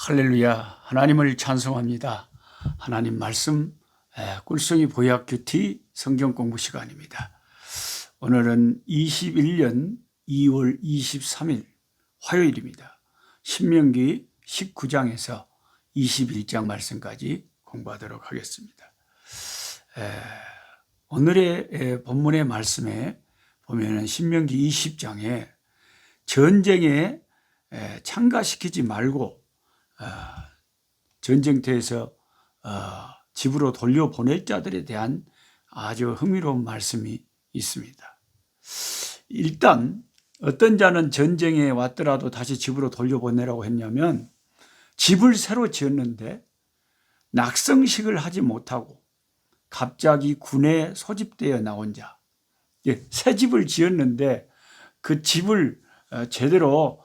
할렐루야. 하나님을 찬송합니다. 하나님 말씀 꿀송이 보약 큐티 성경 공부 시간입니다. 오늘은 21년 2월 23일 화요일입니다. 신명기 19장에서 21장 말씀까지 공부하도록 하겠습니다. 오늘의 본문의 말씀에 보면은 신명기 20장에 전쟁에 참가시키지 말고 전쟁터에서 집으로 돌려보낼 자들에 대한 아주 흥미로운 말씀이 있습니다. 일단 어떤 자는 전쟁에 왔더라도 다시 집으로 돌려보내라고 했냐면, 집을 새로 지었는데 낙성식을 하지 못하고 갑자기 군에 소집되어 나온 자, 새 집을 지었는데 그 집을 제대로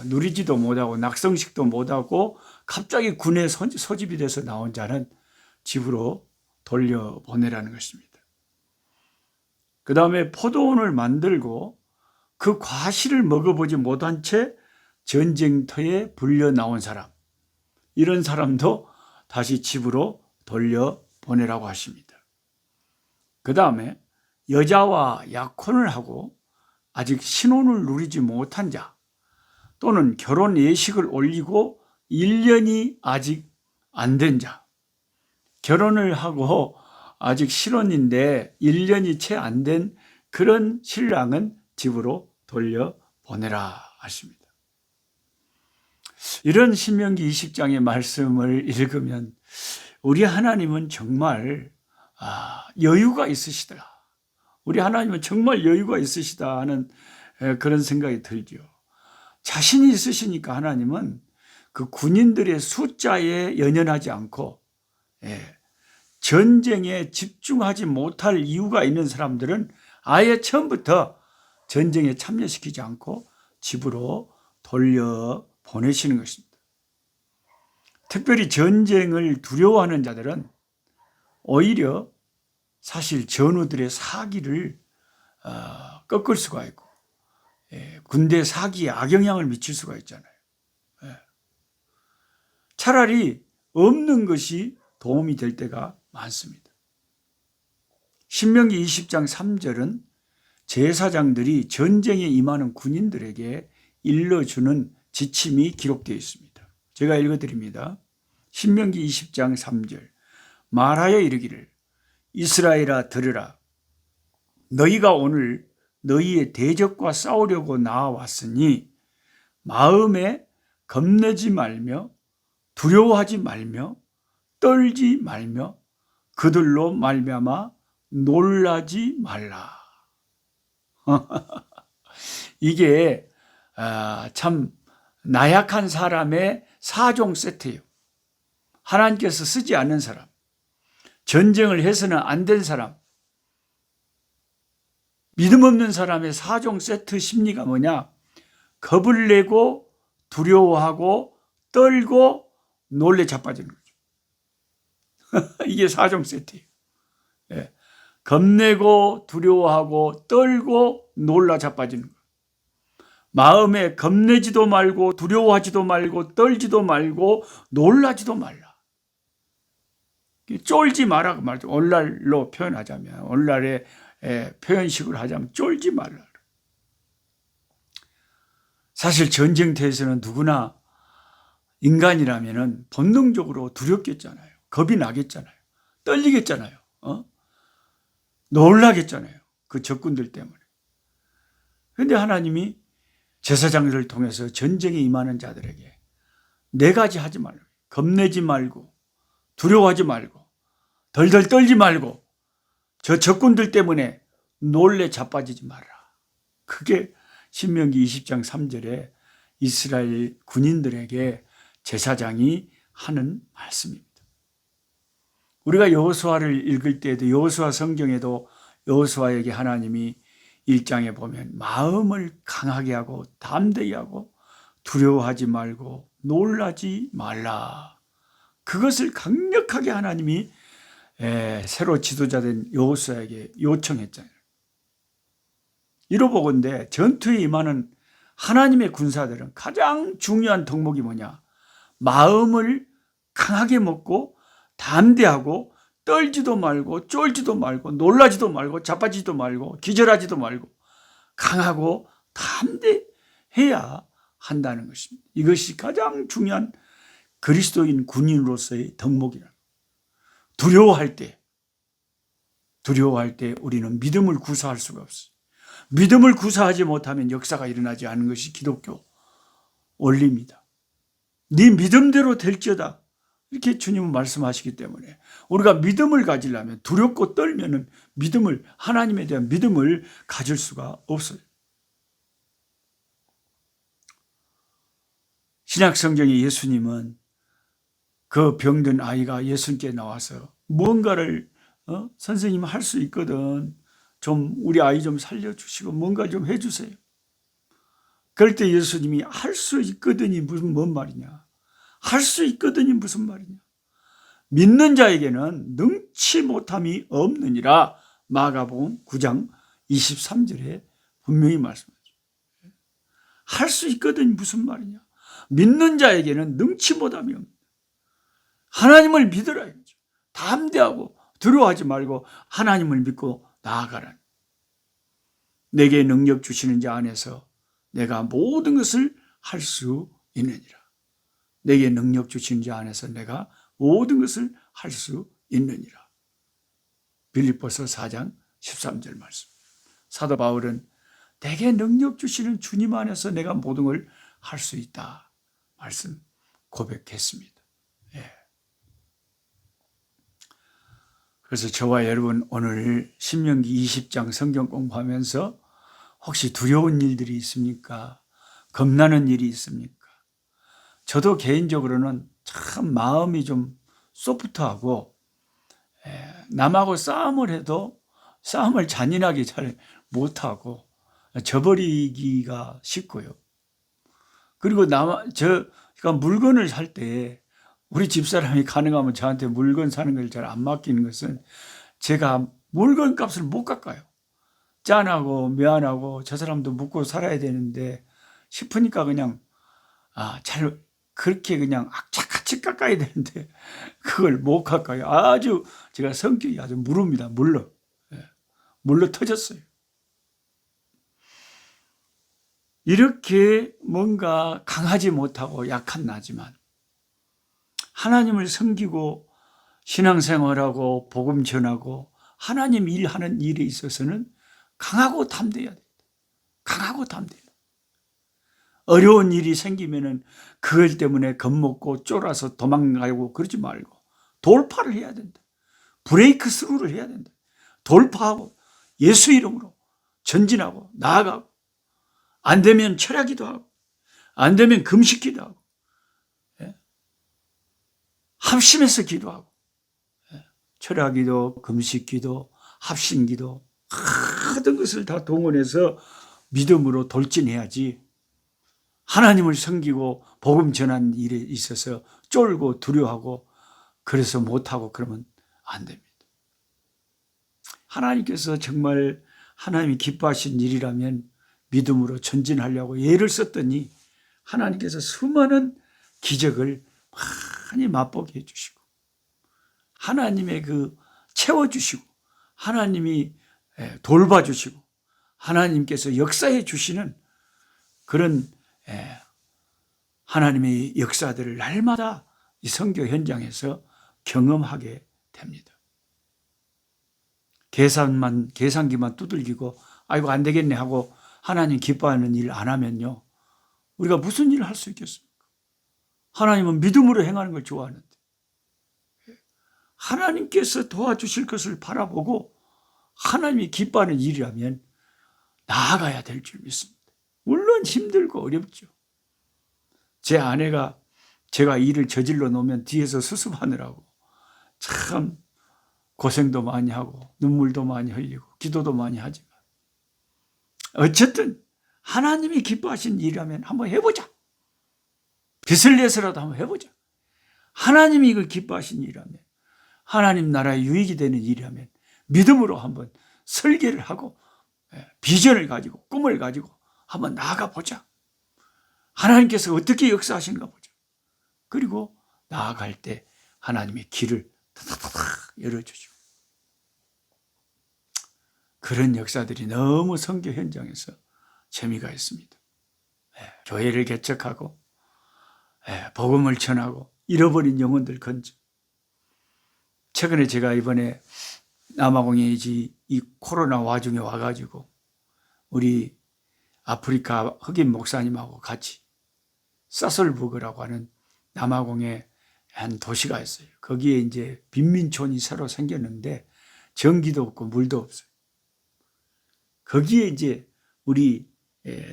누리지도 못하고 낙성식도 못하고 갑자기 군에 소집이 돼서 나온 자는 집으로 돌려보내라는 것입니다. 그 다음에 포도원을 만들고 그 과실을 먹어보지 못한 채 전쟁터에 불려 나온 사람, 이런 사람도 다시 집으로 돌려보내라고 하십니다. 그 다음에 여자와 약혼을 하고 아직 신혼을 누리지 못한 자, 또는 결혼 예식을 올리고 1년이 아직 안 된 자, 결혼을 하고 아직 신혼인데 1년이 채 안 된 그런 신랑은 집으로 돌려보내라 하십니다. 이런 신명기 20장의 말씀을 읽으면 우리 하나님은 정말 여유가 있으시더라, 우리 하나님은 정말 여유가 있으시다 하는 그런 생각이 들죠. 자신이 있으시니까 하나님은 그 군인들의 숫자에 연연하지 않고 전쟁에 집중하지 못할 이유가 있는 사람들은 아예 처음부터 전쟁에 참여시키지 않고 집으로 돌려보내시는 것입니다. 특별히 전쟁을 두려워하는 자들은 오히려 사실 전우들의 사기를 꺾을 수가 있고 군대 사기에 악영향을 미칠 수가 있잖아요. 차라리 없는 것이 도움이 될 때가 많습니다. 신명기 20장 3절은 제사장들이 전쟁에 임하는 군인들에게 일러주는 지침이 기록되어 있습니다. 제가 읽어드립니다. 신명기 20장 3절, 말하여 이르기를, 이스라엘아 들으라. 너희가 오늘 너희의 대적과 싸우려고 나와왔으니 마음에 겁내지 말며 두려워하지 말며 떨지 말며 그들로 말미암아 놀라지 말라. 이게 참 나약한 사람의 4종 세트예요. 하나님께서 쓰지 않는 사람, 전쟁을 해서는 안 된 사람, 믿음 없는 사람의 4종 세트 심리가 뭐냐? 겁을 내고 두려워하고 떨고 놀래 자빠지는 거죠. 이게 4종 세트예요. 겁내고 두려워하고 떨고 놀라 자빠지는 거예요. 마음에 겁내지도 말고 두려워하지도 말고 떨지도 말고 놀라지도 말라. 쫄지 마라 그 말이죠. 오늘날로 표현하자면, 오늘날의 표현식으로 하자면 쫄지 말라. 사실 전쟁터에서는 누구나 인간이라면 본능적으로 두렵겠잖아요. 겁이 나겠잖아요. 떨리겠잖아요. 놀라겠잖아요. 그 적군들 때문에. 그런데 하나님이 제사장들을 통해서 전쟁에 임하는 자들에게 4가지 하지 말고, 겁내지 말고 두려워하지 말고 덜덜 떨지 말고 저 적군들 때문에 놀래 자빠지지 마라. 그게 신명기 20장 3절에 이스라엘 군인들에게 제사장이 하는 말씀입니다. 우리가 여호수아를 읽을 때에도, 여호수아 성경에도 여호수아에게 하나님이 1장에 보면 마음을 강하게 하고 담대히 하고 두려워하지 말고 놀라지 말라, 그것을 강력하게 하나님이 새로 지도자된 여호수아에게 요청했잖아요. 이로보건대 전투에 임하는 하나님의 군사들은 가장 중요한 덕목이 뭐냐? 마음을 강하게 먹고 담대하고 떨지도 말고 쫄지도 말고 놀라지도 말고 자빠지도 말고 기절하지도 말고 강하고 담대해야 한다는 것입니다. 이것이 가장 중요한 그리스도인 군인으로서의 덕목이라. 두려워할 때 우리는 믿음을 구사할 수가 없어요. 믿음을 구사하지 못하면 역사가 일어나지 않은 것이 기독교 원리입니다. 네 믿음대로 될지어다, 이렇게 주님은 말씀하시기 때문에 우리가 믿음을 가지려면 두렵고 떨면은 하나님에 대한 믿음을 가질 수가 없어요. 신약성경에 예수님은 그 병든 아이가 예수님께 나와서 무언가를 선생님 할 수 있거든, 좀 우리 아이 좀 살려주시고 뭔가 좀 해주세요. 그럴 때 예수님이 할 수 있거든이 뭔 말이냐, 할 수 있거든이 무슨 말이냐, 믿는 자에게는 능치 못함이 없느니라. 마가복음 9장 23절에 분명히 말씀하죠. 할 수 있거든이 무슨 말이냐, 믿는 자에게는 능치 못함이 없느니라. 하나님을 믿으라 이거죠. 담대하고 두려워하지 말고 하나님을 믿고 나아가라. 내게 능력 주시는 자 안에서 내가 모든 것을 할 수 있느니라. 내게 능력 주시는 자 안에서 내가 모든 것을 할 수 있느니라. 빌립보서 4장 13절 말씀. 사도 바울은 내게 능력 주시는 주님 안에서 내가 모든 걸 할 수 있다 말씀 고백했습니다. 예. 그래서 저와 여러분 오늘 신명기 20장 성경 공부하면서 혹시 두려운 일들이 있습니까? 겁나는 일이 있습니까? 저도 개인적으로는 참 마음이 좀 소프트하고 남하고 싸움을 해도 싸움을 잔인하게 잘 못하고 저버리기가 쉽고요. 그리고 제가 물건을 살 때 우리 집사람이 가능하면 저한테 물건 사는 걸 잘 안 맡기는 것은 제가 물건 값을 못 깎아요. 짠하고 미안하고 저 사람도 묵고 살아야 되는데 싶으니까 그냥 그렇게 그냥 악착같이 깎아야 되는데 그걸 못 깎아요. 아주 제가 성격이 아주 무릅니다. 물러 터졌어요. 이렇게 뭔가 강하지 못하고 약한 나지만 하나님을 섬기고 신앙생활하고 복음 전하고 하나님 일하는 일에 있어서는 강하고 담대해야 됩니다. 강하고 담대해야 됩니다. 어려운 일이 생기면은 그것 때문에 겁먹고 쫄아서 도망가고 그러지 말고 돌파를 해야 된다. 브레이크 스루를 해야 된다. 돌파하고 예수 이름으로 전진하고 나아가고, 안 되면 철야기도 하고, 안 되면 금식기도 하고, 합심해서 기도하고, 철야기도 금식기도 합심기도 모든 것을 다 동원해서 믿음으로 돌진해야지, 하나님을 섬기고 복음 전하는 일에 있어서 쫄고 두려워하고 그래서 못하고 그러면 안 됩니다. 하나님께서 정말 하나님이 기뻐하신 일이라면 믿음으로 전진하려고 예를 썼더니 하나님께서 수많은 기적을 많이 맛보게 해주시고 하나님의 채워주시고 하나님이 돌봐주시고 하나님께서 역사해 주시는 그런 하나님의 역사들을 날마다 이 선교 현장에서 경험하게 됩니다. 계산기만 두들기고 아이고 안 되겠네 하고 하나님 기뻐하는 일 안 하면요, 우리가 무슨 일을 할 수 있겠습니까? 하나님은 믿음으로 행하는 걸 좋아하는데 하나님께서 도와주실 것을 바라보고 하나님이 기뻐하는 일이라면 나아가야 될 줄 믿습니다. 물론 힘들고 어렵죠. 제 아내가 제가 일을 저질러 놓으면 뒤에서 수습하느라고 참 고생도 많이 하고 눈물도 많이 흘리고 기도도 많이 하지만 어쨌든 하나님이 기뻐하신 일이라면 한번 해보자. 빚을 내서라도 한번 해보자. 하나님이 이걸 기뻐하신 일이라면, 하나님 나라에 유익이 되는 일이라면 믿음으로 한번 설계를 하고 비전을 가지고 꿈을 가지고 한번 나아가 보자. 하나님께서 어떻게 역사하시는가 보자. 그리고 나아갈 때 하나님의 길을 탁탁탁 열어주시고, 그런 역사들이 너무 선교 현장에서 재미가 있습니다. 교회를 개척하고 복음을 전하고 잃어버린 영혼들 건져. 최근에 제가 이번에 남아공에 이 코로나 와중에 와가지고 우리 아프리카 흑인 목사님하고 같이 사설부그라고 하는 남아공에 한 도시가 있어요. 거기에 이제 빈민촌이 새로 생겼는데 전기도 없고 물도 없어요. 거기에 이제 우리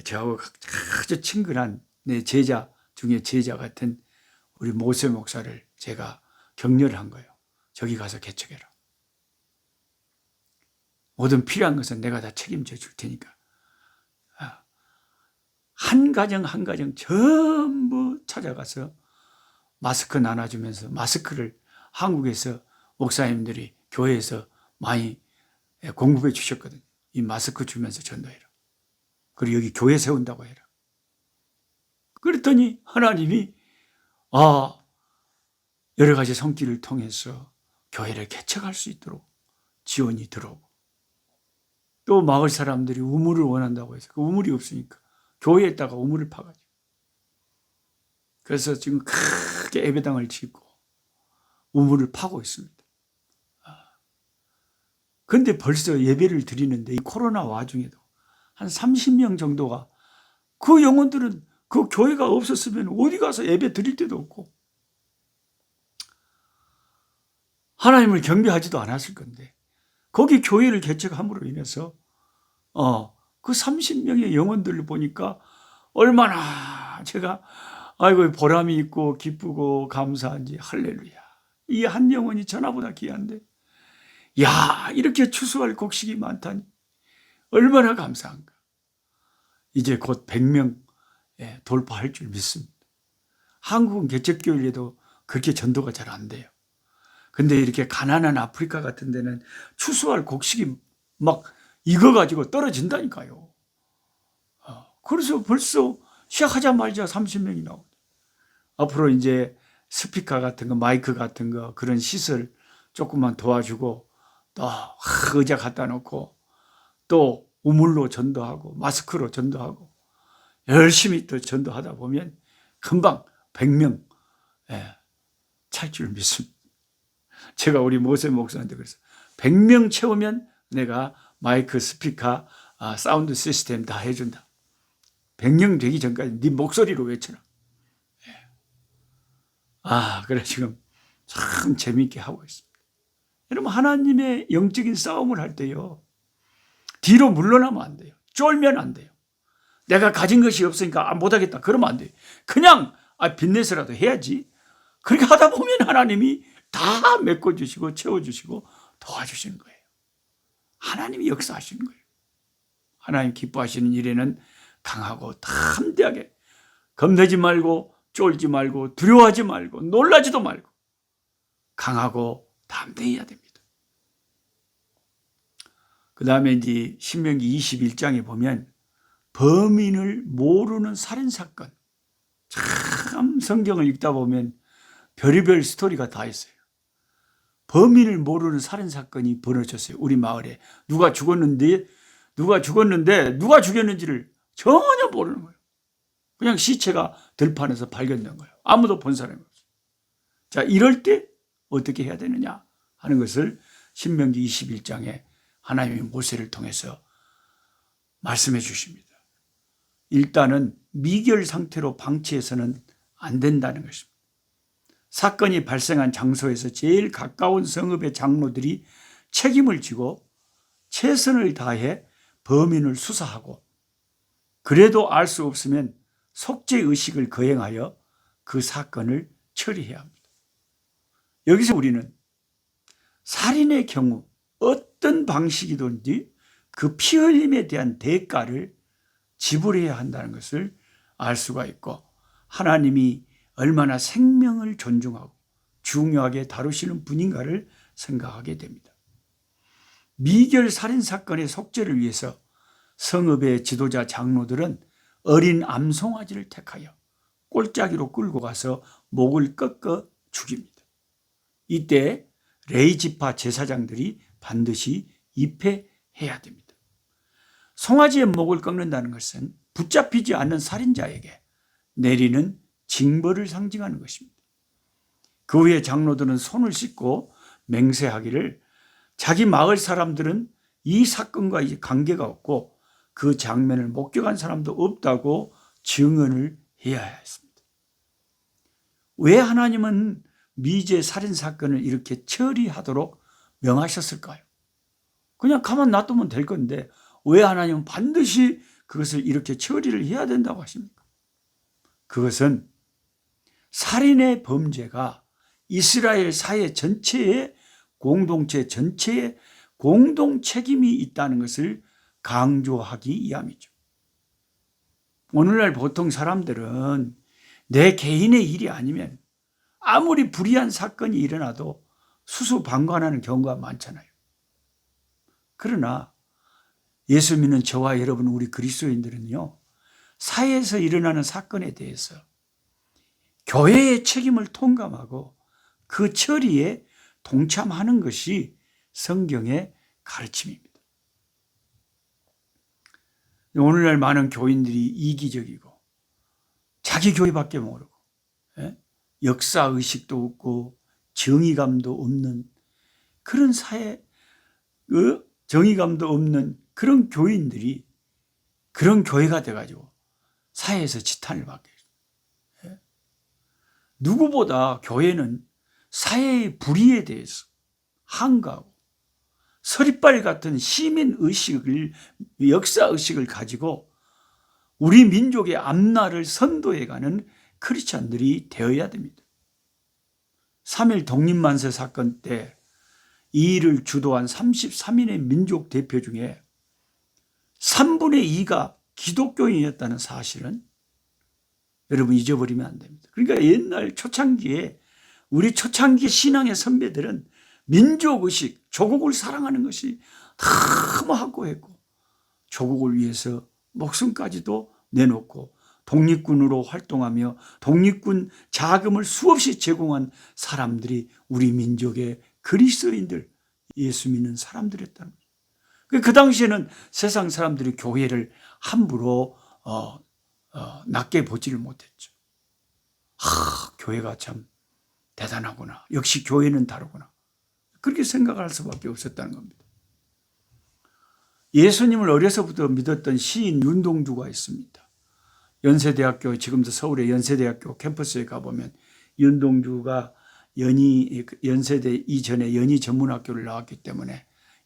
저하고 아주 친근한 내 제자 중에 제자 같은 우리 모세 목사를 제가 격려를 한 거예요. 저기 가서 개척해라. 모든 필요한 것은 내가 다 책임져 줄 테니까. 한 가정 한 가정 전부 찾아가서 마스크 나눠주면서, 마스크를 한국에서 목사님들이 교회에서 많이 공급해 주셨거든요. 이 마스크 주면서 전도해라. 그리고 여기 교회 세운다고 해라. 그랬더니 하나님이 여러 가지 손길을 통해서 교회를 개척할 수 있도록 지원이 들어오고, 또 마을 사람들이 우물을 원한다고 해서 그 우물이 없으니까 교회에다가 우물을 파가지고, 그래서 지금 크게 예배당을 짓고 우물을 파고 있습니다. 근데 벌써 예배를 드리는데 이 코로나 와중에도 한 30명 정도가, 그 영혼들은 그 교회가 없었으면 어디 가서 예배 드릴 데도 없고 하나님을 경배하지도 않았을 건데, 거기 교회를 개척함으로 인해서 그 30명의 영혼들을 보니까 얼마나 제가 보람이 있고 기쁘고 감사한지. 할렐루야. 이 한 영혼이 전하보다 귀한데, 이렇게 추수할 곡식이 많다니 얼마나 감사한가. 이제 곧 100명 돌파할 줄 믿습니다. 한국은 개척교회에도 그렇게 전도가 잘 안 돼요. 근데 이렇게 가난한 아프리카 같은 데는 추수할 곡식이 막 익어가지고 떨어진다니까요. 그래서 벌써 시작하자마자 30명이 나오고, 앞으로 이제 스피커 같은 거, 마이크 같은 거, 그런 시설 조금만 도와주고, 또 의자 갖다 놓고, 또 우물로 전도하고 마스크로 전도하고 열심히 또 전도하다 보면 금방 100명 찰 줄 믿습니다. 제가 우리 모세 목사한테 그래서 100명 채우면 내가 마이크, 스피커, 사운드 시스템 다 해준다. 100명 되기 전까지 네 목소리로 외쳐라. 그래 지금 참 재미있게 하고 있습니다. 여러분, 하나님의 영적인 싸움을 할 때요, 뒤로 물러나면 안 돼요. 쫄면 안 돼요. 내가 가진 것이 없으니까 못하겠다 그러면 안 돼요. 그냥 빚내서라도 해야지. 그렇게 하다 보면 하나님이 다 메꿔주시고 채워주시고 도와주시는 거예요. 하나님이 역사하시는 거예요. 하나님 기뻐하시는 일에는 강하고 담대하게, 겁내지 말고 쫄지 말고 두려워하지 말고 놀라지도 말고 강하고 담대해야 됩니다. 그 다음에 이제 신명기 21장에 보면 범인을 모르는 살인사건, 참 성경을 읽다 보면 별의별 스토리가 다 있어요. 범인을 모르는 살인사건이 벌어졌어요. 우리 마을에 누가 죽었는데 누가 죽였는지를 전혀 모르는 거예요. 그냥 시체가 들판에서 발견된 거예요. 아무도 본 사람이 없어요. 자, 이럴 때 어떻게 해야 되느냐 하는 것을 신명기 21장에 하나님이 모세를 통해서 말씀해 주십니다. 일단은 미결 상태로 방치해서는 안 된다는 것입니다. 사건이 발생한 장소에서 제일 가까운 성읍의 장로들이 책임을 지고 최선을 다해 범인을 수사하고, 그래도 알 수 없으면 속죄의식을 거행하여 그 사건을 처리해야 합니다. 여기서 우리는 살인의 경우 어떤 방식이든지 그 피 흘림에 대한 대가를 지불해야 한다는 것을 알 수가 있고, 하나님이 얼마나 생명을 존중하고 중요하게 다루시는 분인가를 생각하게 됩니다. 미결 살인사건의 속죄를 위해서 성읍의 지도자 장로들은 어린 암송아지를 택하여 꼴짜기로 끌고 가서 목을 꺾어 죽입니다. 이때 레위 지파 제사장들이 반드시 입회해야 됩니다. 송아지의 목을 꺾는다는 것은 붙잡히지 않는 살인자에게 내리는 징벌을 상징하는 것입니다. 그 후에 장로들은 손을 씻고 맹세하기를 자기 마을 사람들은 이 사건과 관계가 없고 그 장면을 목격한 사람도 없다고 증언을 해야 했습니다. 왜 하나님은 미제 살인 사건을 이렇게 처리하도록 명하셨을까요? 그냥 가만 놔두면 될 건데 왜 하나님은 반드시 그것을 이렇게 처리를 해야 된다고 하십니까? 그것은 살인의 범죄가 이스라엘 사회 전체의 공동체 전체의 공동 책임이 있다는 것을 강조하기 위함이죠. 오늘날 보통 사람들은 내 개인의 일이 아니면 아무리 불의한 사건이 일어나도 수수방관하는 경우가 많잖아요. 그러나 예수 믿는 저와 여러분 우리 그리스도인들은요, 사회에서 일어나는 사건에 대해서 교회의 책임을 통감하고 그 처리에 동참하는 것이 성경의 가르침입니다. 오늘날 많은 교인들이 이기적이고 자기 교회밖에 모르고 역사의식도 없고 정의감도 없는 그런 사회, 정의감도 없는 그런 교인들이 그런 교회가 돼가지고 사회에서 지탄을 받게 해요. 누구보다 교회는 사회의 불의에 대해서 한가하고 서리빨 같은 시민의식을, 역사의식을 가지고 우리 민족의 앞날을 선도해가는 크리스찬들이 되어야 됩니다. 3.1 독립만세 사건 때 이 일을 주도한 33인의 민족 대표 중에 3분의 2가 기독교인이었다는 사실은 여러분 잊어버리면 안 됩니다. 그러니까 옛날 초창기에 우리 초창기 신앙의 선배들은 민족의식, 조국을 사랑하는 것이 너무 확고했고 조국을 위해서 목숨까지도 내놓고 독립군으로 활동하며 독립군 자금을 수없이 제공한 사람들이 우리 민족의 그리스도인들, 예수 믿는 사람들이었다는 거죠. 그 당시에는 세상 사람들이 교회를 함부로 낮게 보지를 못했죠. 교회가 참 대단하구나. 역시 교회는 다르구나. 그렇게 생각할 수밖에 없었다는 겁니다. 예수님을 어려서부터 믿었던 시인 윤동주가 있습니다. 연세대학교, 지금도 서울의 연세대학교 캠퍼스에 가보면 윤동주가 연세대 이전에 연희 전문학교를 나왔기 때문에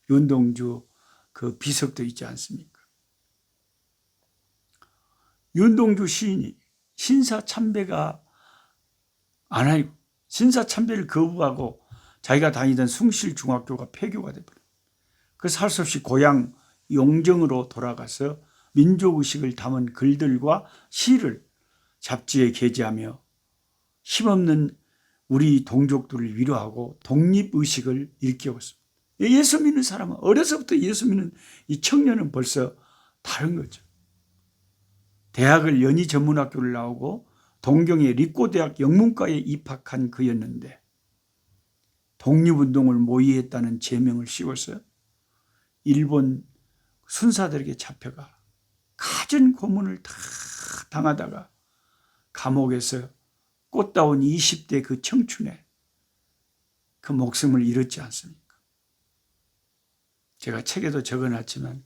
윤동주 그 비석도 있지 않습니까? 윤동주 시인이 신사참배가 안 하고 신사참배를 거부하고 자기가 다니던 숭실중학교가 폐교가 되버려요. 그래서 할 수 없이 고향 용정으로 돌아가서 민족의식을 담은 글들과 시를 잡지에 게재하며 힘없는 우리 동족들을 위로하고 독립의식을 일깨웠습니다. 예수 믿는 사람은 어려서부터 예수 믿는 이 청년은 벌써 다른 거죠. 대학을 연희 전문학교를 나오고 동경의 리꼬대학 영문과에 입학한 그였는데 독립운동을 모의했다는 제명을 씌워서 일본 순사들에게 잡혀가 갖은 고문을 다 당하다가 감옥에서 꽃다운 20대 그 청춘에 그 목숨을 잃었지 않습니까? 제가 책에도 적어놨지만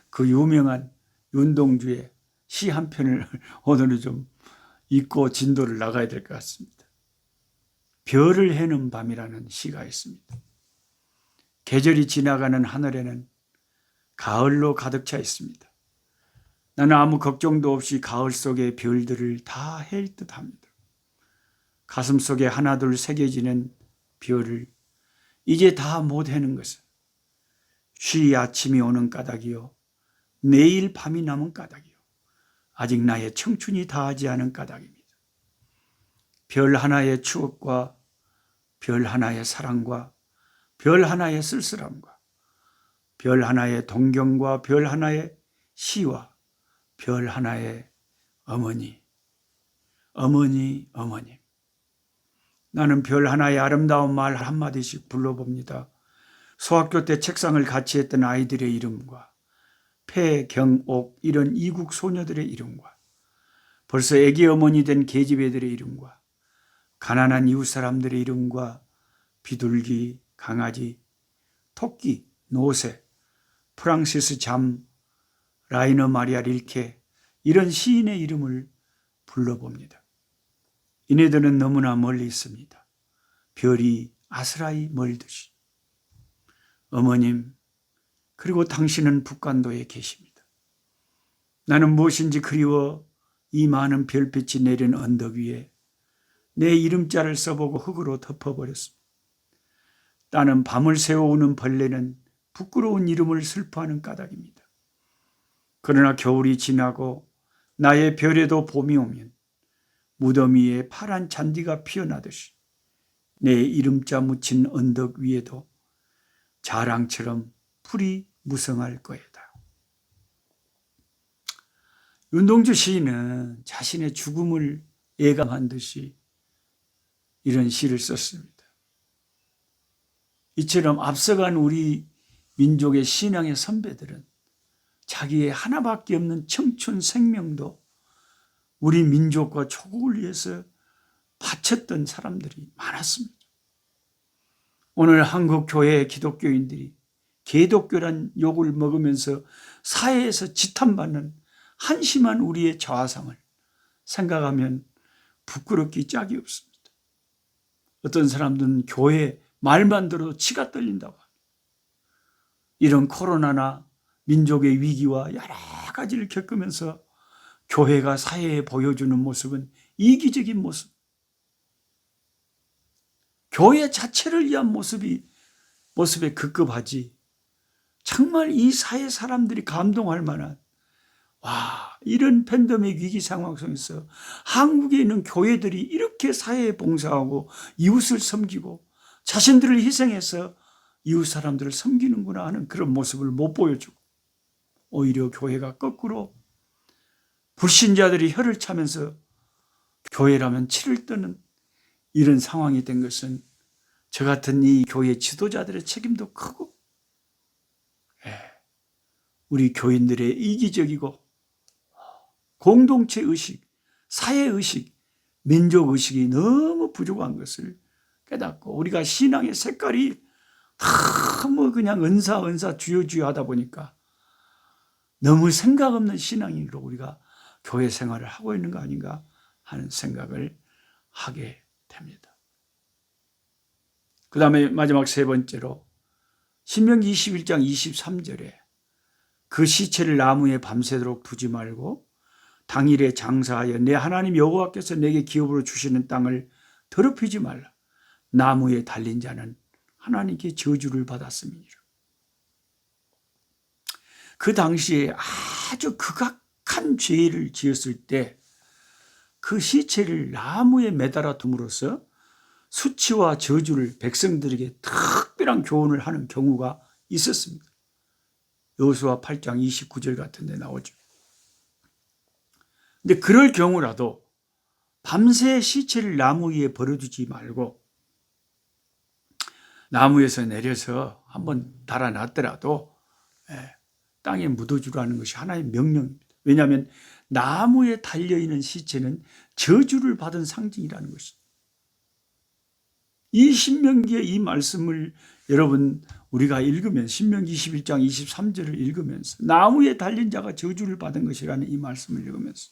그 유명한 윤동주의 시 한 편을 오늘은 좀 읽고 진도를 나가야 될 것 같습니다. 별을 해는 밤이라는 시가 있습니다. 계절이 지나가는 하늘에는 가을로 가득 차 있습니다. 나는 아무 걱정도 없이 가을 속의 별들을 다 헬 듯합니다. 가슴 속에 하나둘 새겨지는 별을 이제 다 못 해는 것은 쉬 아침이 오는 까닭이요 내일 밤이 남은 까닭이요 아직 나의 청춘이 다하지 않은 까닭입니다. 별 하나의 추억과 별 하나의 사랑과 별 하나의 쓸쓸함과 별 하나의 동경과 별 하나의 시와 별 하나의 어머니, 어머니, 어머님. 나는 별 하나의 아름다운 말 한마디씩 불러봅니다. 소학교 때 책상을 같이 했던 아이들의 이름과 폐, 경, 옥 이런 이국 소녀들의 이름과 벌써 애기 어머니 된 계집애들의 이름과 가난한 이웃 사람들의 이름과 비둘기, 강아지, 토끼, 노새, 프랑시스 잠, 라이너 마리아 릴케 이런 시인의 이름을 불러봅니다. 이네들은 너무나 멀리 있습니다. 별이 아스라이 멀듯이. 어머님, 그리고 당신은 북간도에 계십니다. 나는 무엇인지 그리워 이 많은 별빛이 내린 언덕 위에 내 이름자를 써보고 흙으로 덮어버렸습니다. 나는 밤을 새워오는 벌레는 부끄러운 이름을 슬퍼하는 까닭입니다. 그러나 겨울이 지나고 나의 별에도 봄이 오면 무덤 위에 파란 잔디가 피어나듯이 내 이름자 묻힌 언덕 위에도 자랑처럼 풀이 무성할 거이다. 윤동주 시인은 자신의 죽음을 예감한 듯이 이런 시를 썼습니다. 이처럼 앞서간 우리 민족의 신앙의 선배들은 자기의 하나밖에 없는 청춘 생명도 우리 민족과 조국을 위해서 바쳤던 사람들이 많았습니다. 오늘 한국 교회의 기독교인들이 개독교란 욕을 먹으면서 사회에서 지탄받는 한심한 우리의 저하상을 생각하면 부끄럽기 짝이 없습니다. 어떤 사람들은 교회 말만 들어도 치가 떨린다고 합니다. 이런 코로나나 민족의 위기와 여러 가지를 겪으면서 교회가 사회에 보여주는 모습은 이기적인 모습, 교회 자체를 위한 모습에 급급하지 정말 이 사회 사람들이 감동할 만한 이런 팬데믹 위기 상황 속에서 한국에 있는 교회들이 이렇게 사회에 봉사하고 이웃을 섬기고 자신들을 희생해서 이웃 사람들을 섬기는구나 하는 그런 모습을 못 보여주고 오히려 교회가 거꾸로 불신자들이 혀를 차면서 교회라면 치를 뜨는 이런 상황이 된 것은 저 같은 이 교회 지도자들의 책임도 크고 우리 교인들의 이기적이고 공동체 의식, 사회 의식, 민족 의식이 너무 부족한 것을 깨닫고 우리가 신앙의 색깔이 너무 그냥 은사 주여 하다 보니까 너무 생각 없는 신앙인으로 우리가 교회 생활을 하고 있는 거 아닌가 하는 생각을 하게 됩니다. 그 다음에 마지막 세 번째로 신명기 21장 23절에 그 시체를 나무에 밤새도록 두지 말고 당일에 장사하여 내 하나님 여호와께서 내게 기업으로 주시는 땅을 더럽히지 말라. 나무에 달린 자는 하나님께 저주를 받았음이니라. 그 당시에 아주 극악한 죄를 지었을 때 그 시체를 나무에 매달아 둠으로써 수치와 저주를 백성들에게 특별한 교훈을 하는 경우가 있었습니다. 여호수아 8장 29절 같은 데 나오죠. 근데 그럴 경우라도 밤새 시체를 나무 위에 버려두지 말고 나무에서 내려서 한번 달아놨더라도 땅에 묻어주라는 것이 하나의 명령입니다. 왜냐하면 나무에 달려있는 시체는 저주를 받은 상징이라는 것입니다. 이 신명기의 이 말씀을 여러분 우리가 읽으면 신명기 21장 23절을 읽으면서 나무에 달린 자가 저주를 받은 것이라는 이 말씀을 읽으면서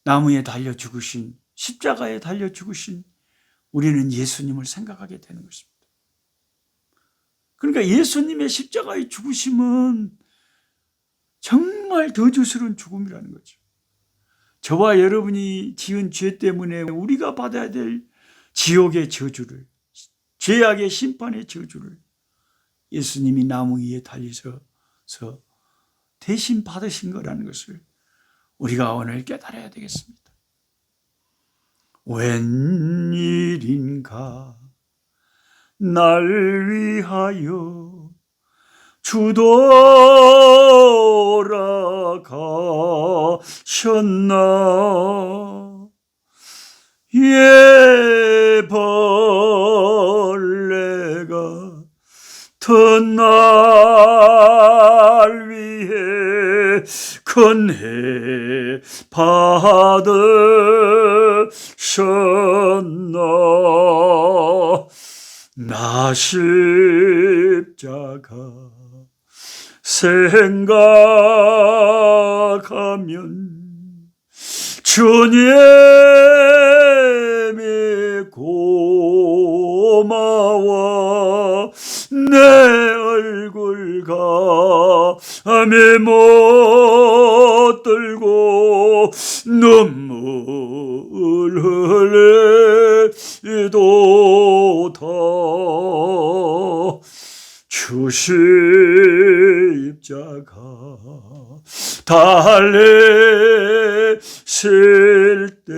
나무에 달려 죽으신 십자가에 달려 죽으신 우리는 예수님을 생각하게 되는 것입니다. 그러니까 예수님의 십자가의 죽으심은 정말 저주스러운 죽음이라는 거죠. 저와 여러분이 지은 죄 때문에 우리가 받아야 될 지옥의 저주를, 죄악의 심판의 저주를 예수님이 나무 위에 달리셔서 대신 받으신 거라는 것을 우리가 오늘 깨달아야 되겠습니다. 웬일인가 날 위하여 주 돌아가셨나 큰 날 위해 큰해 받으셨나. 나 십자가 생각하면 주님의 고마워 내 얼굴 감에 못 들고 눈물 흘리도다. 주 십자가 달리실 때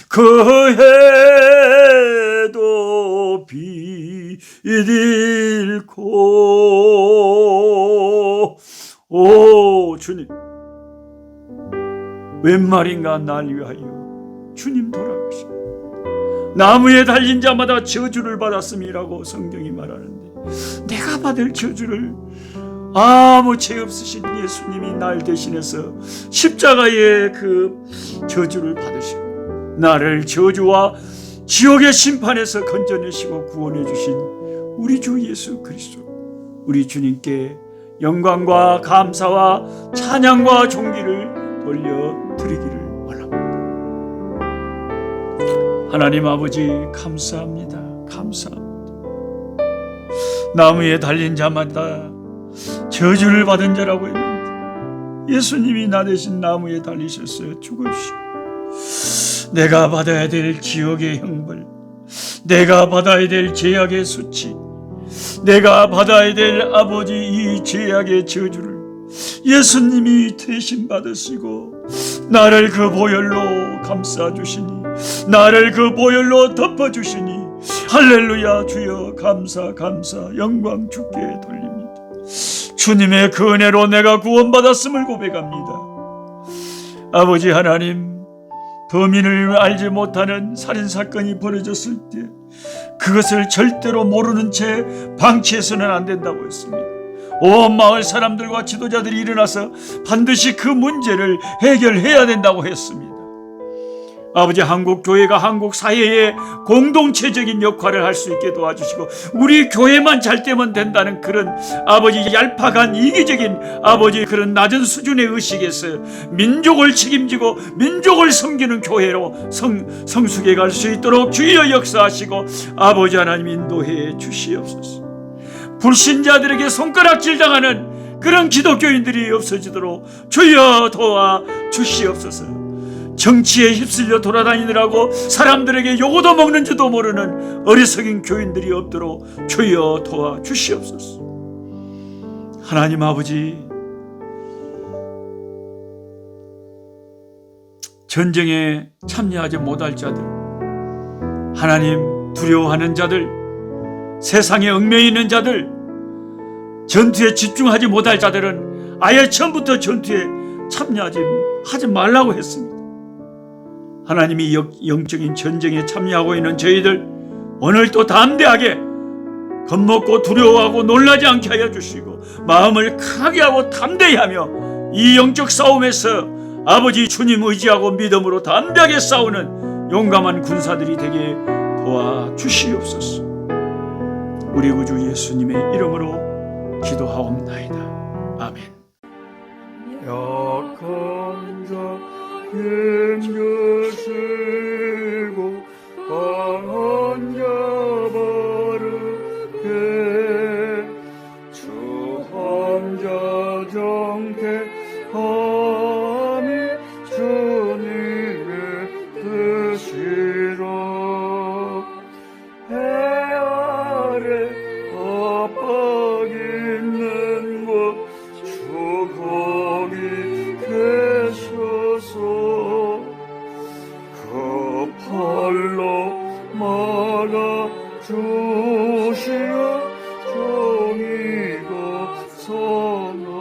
그 해도 비딜고. 오 주님, 웬 말인가 날 위하여 주님 돌아가시고 나무에 달린 자마다 저주를 받았음이라고 성경이 말하는데, 내가 받을 저주를 아무 죄 없으신 예수님이 날 대신해서 십자가의 그 저주를 받으시고 나를 저주와 지옥의 심판에서 건져내시고 구원해 주신 우리 주 예수 그리스도, 우리 주님께 영광과 감사와 찬양과 존귀를 돌려드리기를 원합니다. 하나님 아버지, 감사합니다. 감사합니다. 나무에 달린 자마다 저주를 받은 자라고 했는데 예수님이 나 대신 나무에 달리셨어요. 죽으시고 내가 받아야 될 지옥의 형벌, 내가 받아야 될 죄악의 수치, 내가 받아야 될 아버지 이 죄악의 저주를 예수님이 대신 받으시고 나를 그 보혈로 감싸주시니, 나를 그 보혈로 덮어주시니, 할렐루야. 주여 감사 감사 영광 주께 돌립니다. 주님의 그 은혜로 내가 구원받았음을 고백합니다. 아버지 하나님, 범인을 알지 못하는 살인사건이 벌어졌을 때 그것을 절대로 모르는 채 방치해서는 안 된다고 했습니다. 온 마을 사람들과 지도자들이 일어나서 반드시 그 문제를 해결해야 된다고 했습니다. 아버지, 한국 교회가 한국 사회의 공동체적인 역할을 할 수 있게 도와주시고 우리 교회만 잘 되면 된다는 그런 아버지 얄팍한 이기적인 아버지 그런 낮은 수준의 의식에서 민족을 책임지고 민족을 섬기는 교회로 성숙해 갈 수 있도록 주여 역사하시고 아버지 하나님 인도해 주시옵소서. 불신자들에게 손가락질 당하는 그런 기독교인들이 없어지도록 주여 도와 주시옵소서. 정치에 휩쓸려 돌아다니느라고 사람들에게 요거도 먹는지도 모르는 어리석은 교인들이 없도록 주여 도와 주시옵소서. 하나님 아버지, 전쟁에 참여하지 못할 자들, 하나님 두려워하는 자들, 세상에 얽매여 있는 자들, 전투에 집중하지 못할 자들은 아예 처음부터 전투에 참여하지 말라고 했습니다. 하나님이 영적인 전쟁에 참여하고 있는 저희들 오늘 또 담대하게 겁먹고 두려워하고 놀라지 않게 하여 주시고 마음을 강하게 하고 담대히 하며 이 영적 싸움에서 아버지 주님 의지하고 믿음으로 담대하게 싸우는 용감한 군사들이 되게 도와주시옵소서. 우리 구주 예수님의 이름으로 기도하옵나이다. 아멘. 약한 자 힘주시고 강한 자 바르게 주 환자 정택함이 주님의 뜻이라. 해 아래 압박 있는 곳 주 거기 계셔서 그 팔로 막아 주시어 정의가 선하